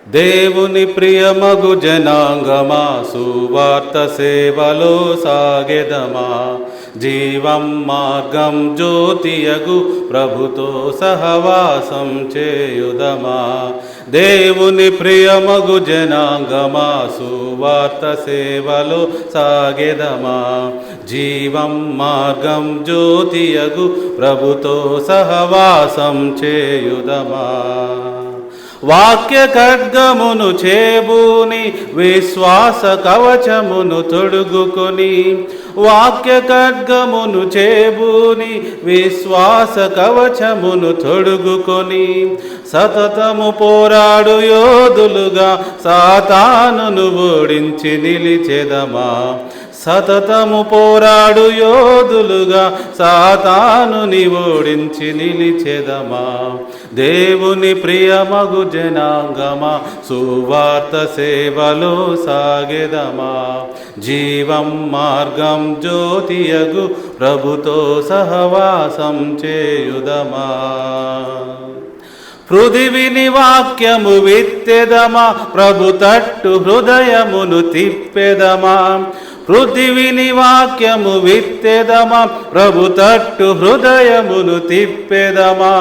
దేవుని ప్రియమగు జనాంగమా, సువార్త సేవలో సాగెదమా. జీవం మార్గం జ్యోతియగు ప్రభుతో సహవాసం చేయుదమా. దేవుని ప్రియమగు జనాంగమా, సువార్త సేవలో సాగెదమా. జీవం మార్గం జ్యోతియగు ప్రభుతో సహవాసం చేయుదమా. వాక్య ఖడ్గమును చేబూని విశ్వాస కవచమును తొడుగుకొని, వాక్య ఖడ్గమును చేబూని విశ్వాస కవచమును తొడుగుకొని, సతతము పోరాడు యోధులుగా సాతానును ఓడించి నిలిచెదమా. సతతము పోరాడు యోధులుగా సాతానుని ఓడించి నిలిచెదమా. దేవుని ప్రియమగు జనాంగమా, సువార్త సేవలో సాగెదమా. జీవం మార్గం జ్యోతియగు ప్రభుతో సహవాసం చేయుదమా. పృథివిని వాక్యము విత్తెదమా, ప్రభు తట్టు హృదయమును తిప్పెదమా. పృథివిని వాక్యము విత్తెదమా, ప్రభు తట్టు హృదయమును తిప్పెదమా.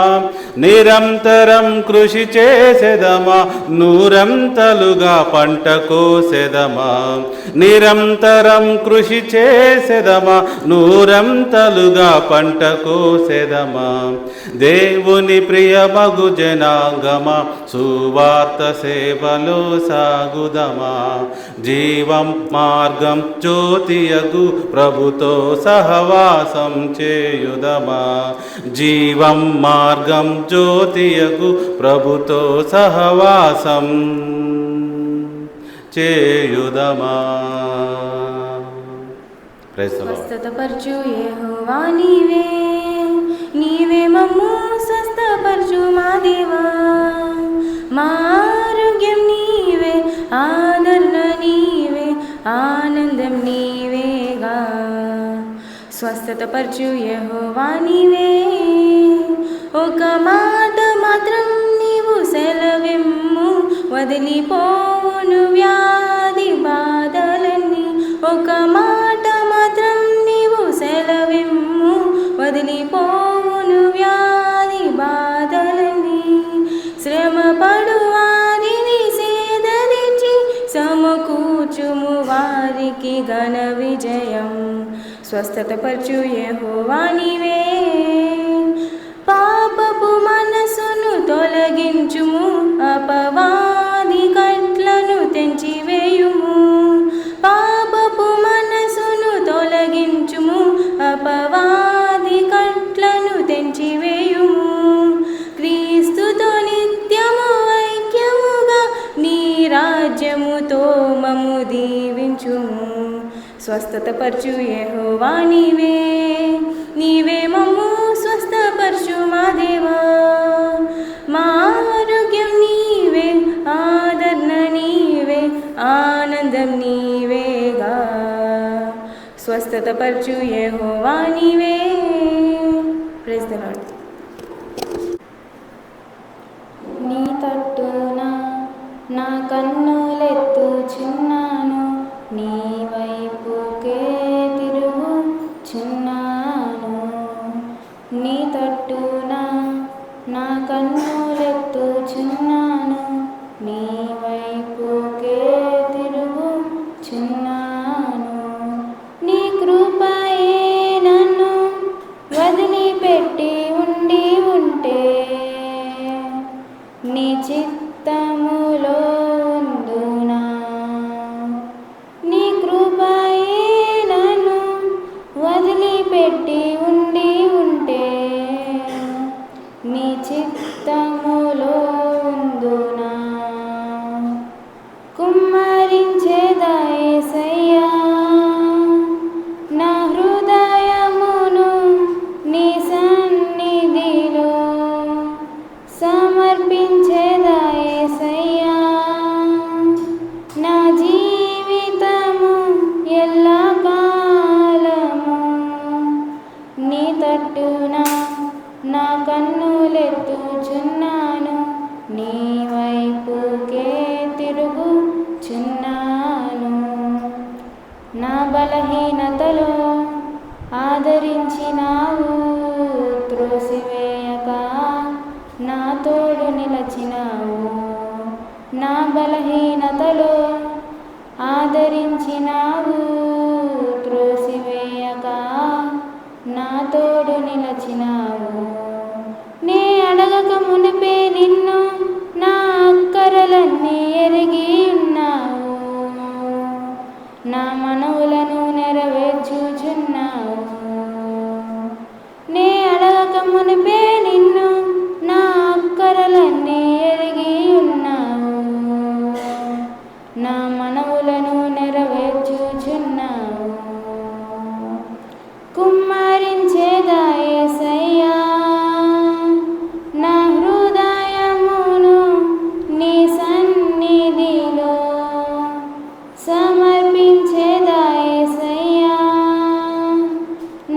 నిరంతరం కృషి చేసెదమా, నూరంతలుగా పంట కోసెదమా. నిరంతరం కృషి చేసెదమా, నూరంతలుగా పంట కోసెదమా. దేవుని ప్రియమగు జనాంగమా, సువార్త సేవలో సాగుదమా. జీవం మార్గం జ్యోతియగు ప్రభుతో సహవాసం చేయుదమా. జీవం మార్గం జ్యోతియగు ప్రభుతో సహవాసం చేయుదమా. స్వస్థతపరచు యెహోవా నీవే, నీవే మమ్ము స్వస్థపరచు మా దేవా. మా ఆరోగ్యం నీవే, ఆదరణ నీవే, ఆనందం నీవేగా. స్వస్థతపరచు యెహోవా నీవే, ఒక మాట మాత్రం నీవు సెలవిమ్ము, వదిలిపోవును వ్యాధి బాధలన్నీ. ఒక మాట మాత్రం నీవు సెలవిమ్ము, వదిలిపోవును వ్యాధి బాధలన్నీ. శ్రమపడు వారిని సేదరిచి, సమకూర్చుము వారికి ఘన విజయం. స్వస్థతపరచు యెహోవా నీవే, పాపపు మనసును తొలగించుము, అపవాది కట్లను తెంచివేయుము. పాపపు మనసును తొలగించుము, అపవాది కట్లను తెంచివేయుము. క్రీస్తుతో నిత్యము ఐక్యముగా నీ రాజ్యముతో మమ్ము దీవించుము. స్వస్థతపరచు యెహోవా నీవే, నీవే మమ్ము స్వస్థపరచు మా దేవా. మా ఆరోగ్యం నీవే, ఆదరణ నీవే, ఆనందం నీవేగా. స్వస్థతపరచు యెహోవా నీవే. Praise the Lord. నీ తట్టున నా కన్నులెత్తుచున్నాను, నీ వైపుకే తిరుగుచున్నాను. నీ తట్టున నా కన్నులెత్తుచున్నాను, నీ వైపుకే తిరుగుచున్నాను. నీ కృపయే నన్ను వదిలిపెట్టి ఉంటే, నీ చిత్తములో ఉందునా. నీ కృపయే నన్ను వదిలిపెట్టి ఉంటే, నీ చిత్తములో ఉందునా. కుమ్మరించేదా యేసయ్యా నా హృదయమును, నీ సన్నిధిలో సమర్పించేదా యేసయ్యా. నా జీవితము ఎల్లకాలము నీ తట్టున నా కన్నులెత్తుచున్నాను, నీ వైపుకే బలహీనతలో ఆదరించినావు, త్రోసివేయక నా తోడు నిలచినావు. నా బలహీనతలో ఆదరించినావు, త్రోసివేయక నా తోడు నిలచినావు. నే అడగక మునిపే నిన్ను నా అక్కరలన్నీ ఎరిగి ఉన్నావు. నా మనవులను నెరవేర్చుచున్నావు. నే అడగక మునిపే నిన్ను నా అక్కరలన్నీ ఎరిగి ఉన్నావు. నా మనవులను నెరవేర్చుచున్నావు. కుమ్మరించేదా యేసయ్యా నా హృదయమును నీ సన్నిధిలో, సమర్పించేదా యేసయ్యా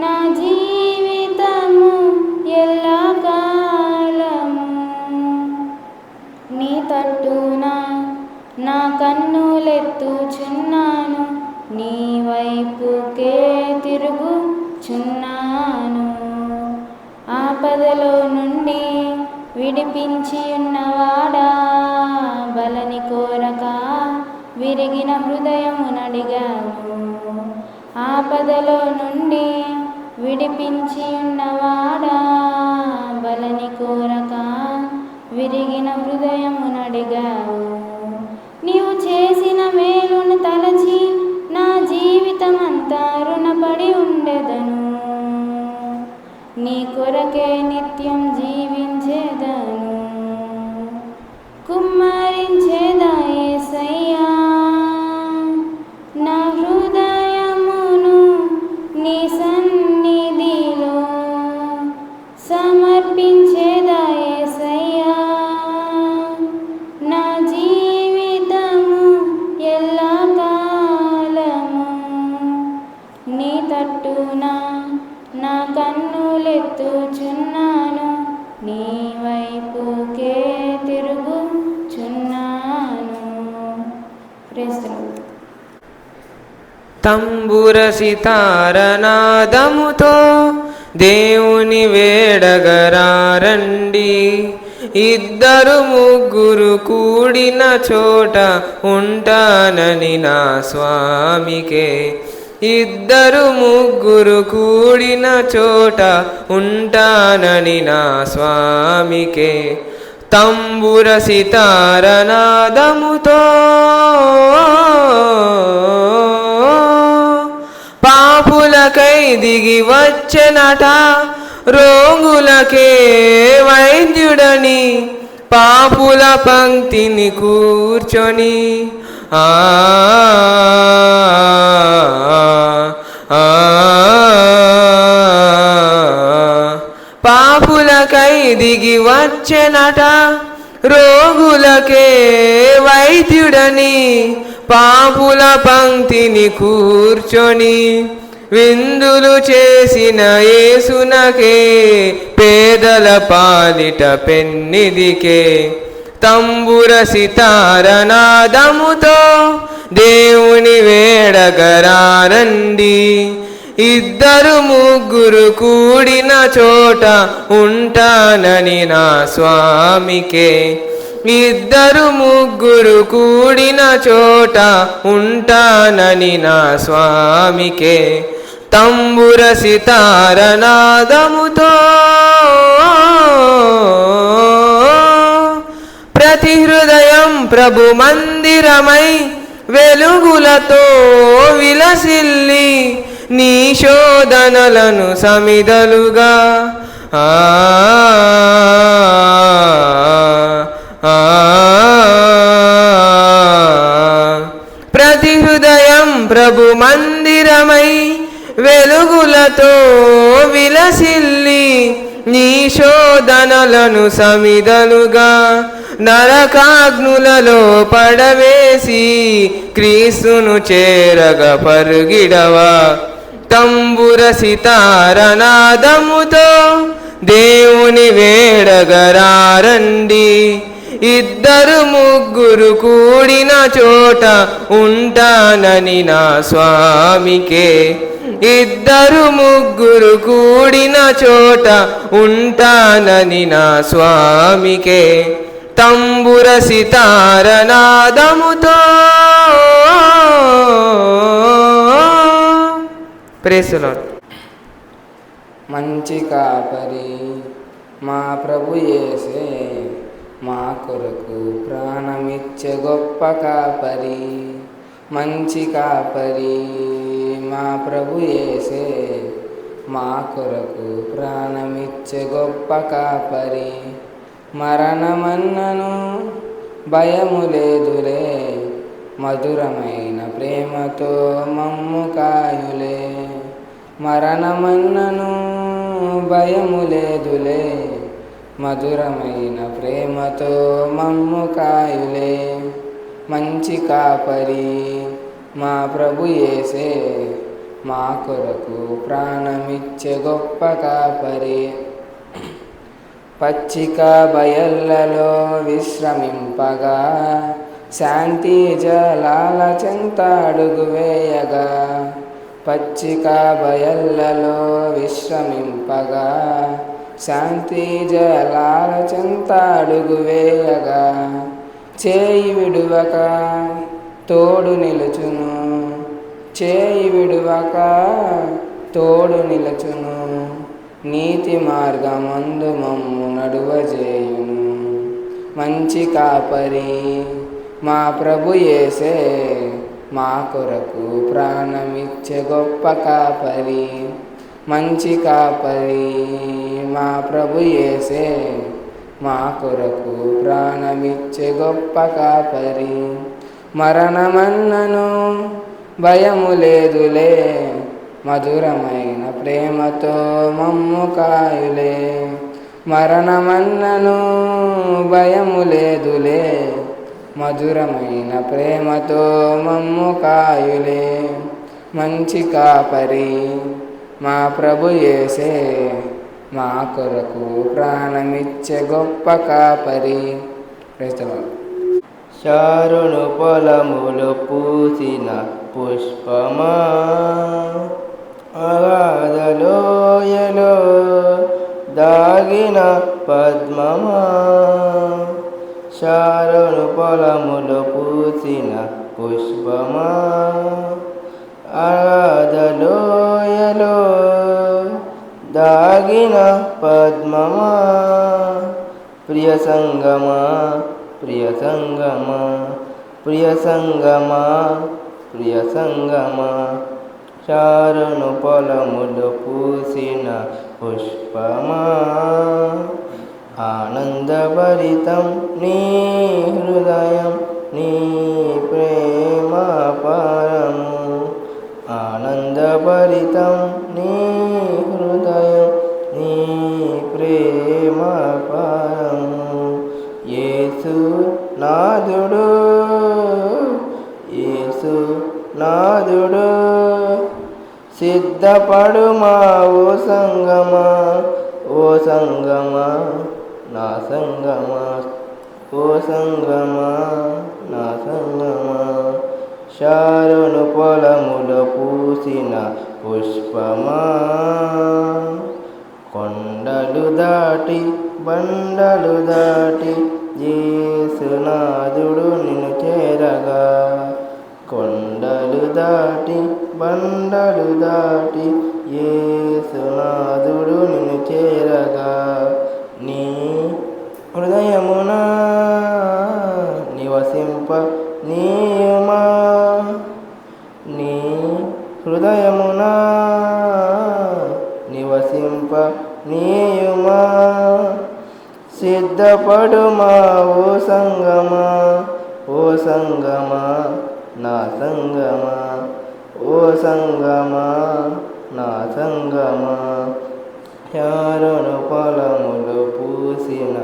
నా జీవితము ఎల్లకాలము. నీ తట్టున నా కన్నులెత్తుచున్నాను, నీ వైపుకే తిరుగుచున్నాను. ఆపదలో నుండి విడిపించి ఉన్నవాడా, బలని కోరక విరిగిన హృదయమునడిగాను. ఆపదలో నుండి విడిపించి ఉన్నవాడా, బలని కోరక విరిగిన హృదయమునడిగావు. నీవు చేసిన మేలును తలచి నా జీవితమంతా రుణపడి ఉండెదను. నీ కొరకే నిత్యం జీవించేదను. కుమ్మరించేదా యేసయ్యా నా హృదయమును నీ సన్నిధిలో, సమర్పించేదా యేసయ్యా నా జీవితము ఎల్లకాలము. నీ తట్టున నా కన్నులెత్తుచున్నాను, నీ వైపుకే తిరుగుచున్నాను. Praise the Lord. తంబుర సితారనాదముతో దేవుని వేడగరారండి. ఇద్దరు ముగ్గురు కూడిన చోట ఉంటానని నా స్వామికే. ఇద్దరు ముగ్గురు కూడిన చోట ఉంటానని నా స్వామికే. తంబుర సితారనాదముతో పాపులకై దిగి వచ్చెనట, రోగులకే వైద్యుడని పాపుల పంక్తిని కూర్చొని. ఆ పాపులకై దిగి వచ్చెనట, రోగులకే వైద్యుడని పాపుల పంక్తిని కూర్చొని. విందులు చేసిన యేసునకే పేదల పాలిట పెన్నిదికే. తంబుర సితారనాదముతో దేవుని వేడగరారండి. ఇద్దరు ముగ్గురు కూడిన చోట ఉంటానని నా స్వామికే. ఇద్దరు ముగ్గురు కూడిన చోట ఉంటానని నా స్వామికే. తంబుర సితారనాదముతో ప్రతి హృదయం ప్రభు మందిరమై వెలుగులతో విలసిల్లి నీ శోధనలను సమిదలుగా. ప్రతి హృదయం ప్రభు మందిరమై వెలుగులతో విలసిల్లి నీ శోధనలను సమిదలుగా. నరకాగ్నులలో పడవేసి క్రీస్తును చేరగ పరుగిడవా. తంబుర సితారనాదముతో దేవుని వేడగరారండి. ఇద్దరు ముగ్గురు కూడిన చోట ఉంటానని నా స్వామికే. ఇద్దరు ముగ్గురు కూడిన చోట ఉంటానని నా స్వామికే. తంబుర సితార నాదముతో ప్రైజ్ ది లార్డ్. మంచి కాపరి మా ప్రభు యేసే, మా కొరకు ప్రాణమిచ్చే గొప్ప కాపరి. మంచి కాపరి మా ప్రభు యేసే, మా కొరకు ప్రాణమిచ్చే గొప్ప కాపరి. మరణమన్నను భయము లేదులే, మధురమైన ప్రేమతో మమ్ము కాయులే. మరణమన్నను భయము లేదులే, మధురమైన ప్రేమతో మమ్ము కాయులే. మంచి కాపరి మా ప్రభు యేసే, మా కొరకు ప్రాణమిచ్చే గొప్ప కాపరి. పచ్చిక బయళ్ళలో విశ్రమింపగా, శాంతి జలాల చెంత అడుగు వేయగా. పచ్చిక బయళ్ళలో విశ్రమింపగా, శాంతి జలాల చెంత అడుగు వేయగా. చేయి విడువక తోడు నిలుచును, చేయి విడువక తోడు నిలుచును. నీతి మార్గమందు మమ్ము నడువజేయును. మంచి కాపరి మా ప్రభు యేసే, మా కొరకు ప్రాణమిచ్చే గొప్ప కాపరి. మంచి కాపరి మా ప్రభు యేసే, మా కొరకు ప్రాణమిచ్చే గొప్ప కాపరి. మరణమన్నను భయము లేదులే, మధురమైన ప్రేమతో మమ్ము కాయులే. మరణమన్నను భయము లేదులే, మధురమైన ప్రేమతో మమ్ము కాయులే. మంచి కాపరి మా ప్రభు యేసే, మా కొరకు ప్రాణమిచ్చే గొప్ప కాపరి. Praise the Lord. శారును పొలములు పూసిన పుష్పమా, అగాధలోయలో దాగిన పద్మమా. శారును పొలములు పూసిన పుష్పమా, అగాధలోయలో దాగిన పద్మమా. ప్రియ సంగమా, ప్రియ సంగమా, ప్రియ సంగమా, ప్రియ సంగమా. శారును పొలములు పూసిన పుష్పమా, ఆనందభరితం నీ హృదయం, నీ ప్రేమ పరము. ఆనందభరితం నీ హృదయం, నీ ప్రేమ పరము. యేసు నాదుడు, యేసు నాదుడు. సిద్ధపడుమా ఓ సంగమా, ఓ సంగమా నా సంగమా, ఓ సంగమా నా సంగమా. శారును పొలములో పూసిన పుష్పమా, కొండలు దాటి బండలు దాటి యేసునాథుడు నిన్ను చేరగా. కొండలు దాటి బండలు దాటి యేసునాథుడు నిన్ను చేరగా. నీ హృదయమున నివసింప నీయుమా, నీ హృదయమున నివసింప నీయుమా. సిద్ధపడుమా ఓ సంగమా, ఓ సంగమా నా సంగమా, ఓ సంగమా నా సంగమా. శారును పొలములో పూసిన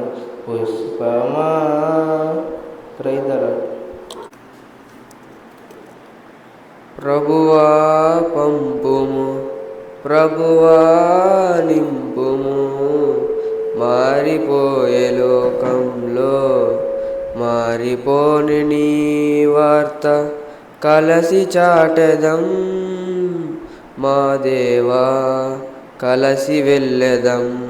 పుష్పమా. Praise the lord. ప్రభువా పంపుము, ప్రభువా నింపుము. మారిపోయే లోకంలో మారిపోని నీ వార్త కలసి చాటెదం మా దేవా కలసి వెళ్ళెదం.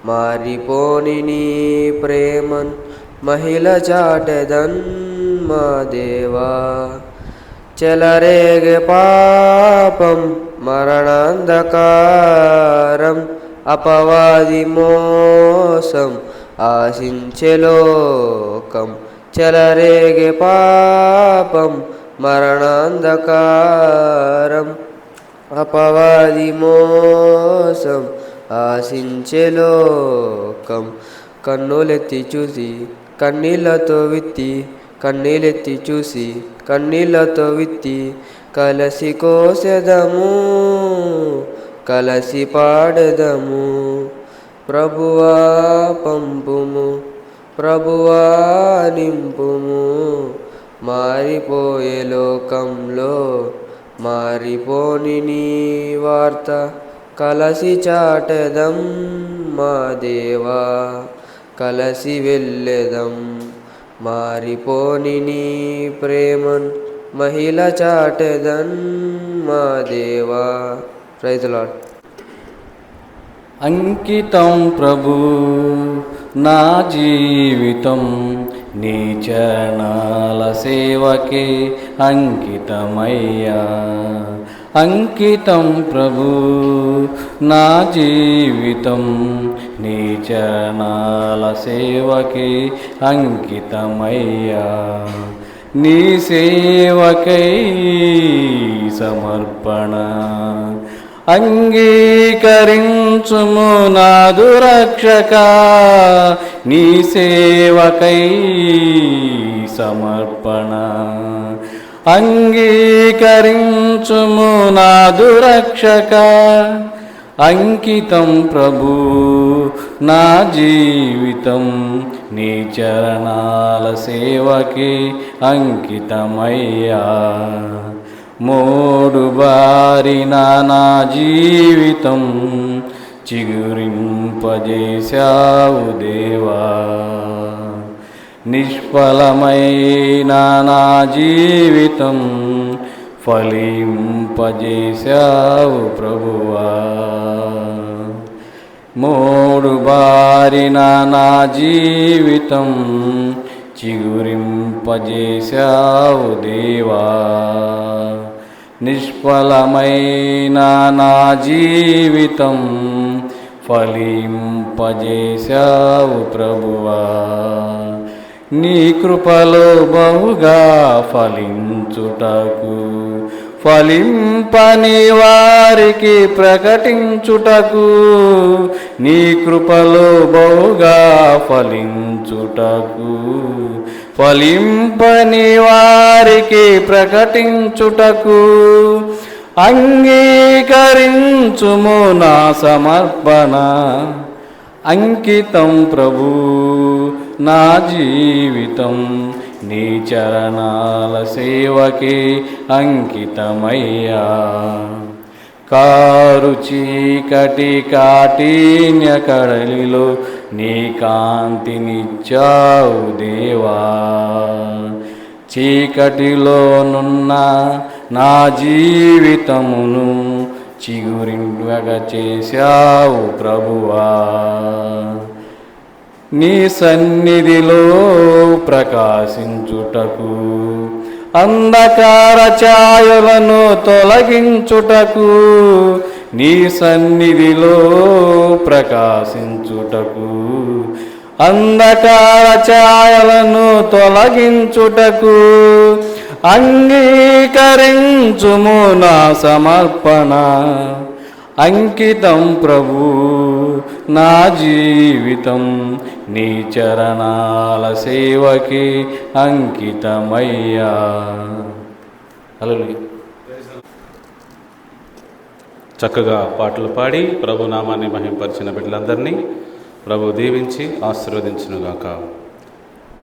మారిపోని నీ ప్రేమన్ మహిళ చాటెదన్ మా దేవా. చెలరేగే పాపం మరణాంధకారం అపవాది మోసం ఆశించే లోకం. చెలరేగే పాపం మరణాంధకారం అపవాది మోసం ఆశించే లోకం. కన్నులెత్తి చూసి కన్నీళ్లతో విత్తి, కన్నీళ్ళెత్తి చూసి కన్నీళ్లతో విత్తి, కలసి కోసెదము కలసి పాడెదము. ప్రభువా పంపుము, ప్రభువా నింపుము. మారిపోయే లోకంలో మారిపోని నీ వార్త కలసి చాటెదం మా దేవా కలసి వెళ్ళెదం. మారిపోని నీ ప్రేమన్ మహిళ చాటెదన్ మా దేవా. Praise the Lord. అంకితం ప్రభు నా జీవితం నీ చరణాల సేవకే అంకితమయ్యా. అంకితం ప్రభు నా జీవితం నీ చరణాల సేవకే అంకితమయ్యా. నీ సేవకై సమర్పణ అంగీకరించుము నాదు రక్షక. నీ సేవకై సమర్పణ అంగీకరించుము నాదు రక్షక. అంకితం ప్రభు నా జీవితం నీ చరణాల సేవకి అంకితమయ్యా. మోడు బారిన నా జీవితం చిగురింపజేశావు దేవా. నిష్ఫలమైన నా జీవితం ఫలింపజేశావు ప్రభువా. మోడు బారిన నా జీవితం చిగురింపజేశావు దేవా. నిష్ఫలమైన నా జీవితం ఫలింపజేశావు ప్రభువా. నీ కృపలో బహుగా ఫలించుటకు ఫలింపని వారికి ప్రకటించుటకు. నీ కృపలో బహుగా ఫలించుటకు ఫలింపని వారికి ప్రకటించుటకు. అంగీకరించుము నా సమర్పణ అంకితం ప్రభు నా జీవితం నీ చరణాల సేవకే అంకితమయ్యా. కారు చీకటి కాఠిన్య కడలిలో నీ కాంతినిచ్చావు దేవా. చీకటిలోనున్న నా జీవితమును చిగురింపగా చేశావు ప్రభువా. నీ సన్నిధిలో ప్రకాశించుటకు అంధకార ఛాయలను తొలగించుటకు. నీ సన్నిధిలో ప్రకాశించుటకు అంధకార ఛాయలను తొలగించుటకు. అంగీకరించుము నా సమర్పణ అంకితం ప్రభు నా జీవితం నీ చరణాల సేవకి అంకితమయ్యా. హల్లెలూయా. చక్కగా పాటలు పాడి ప్రభు నామాన్ని మహింపరిచిన బిడ్డలందరినీ ప్రభు దీవించి ఆశీర్వదించునుగాక.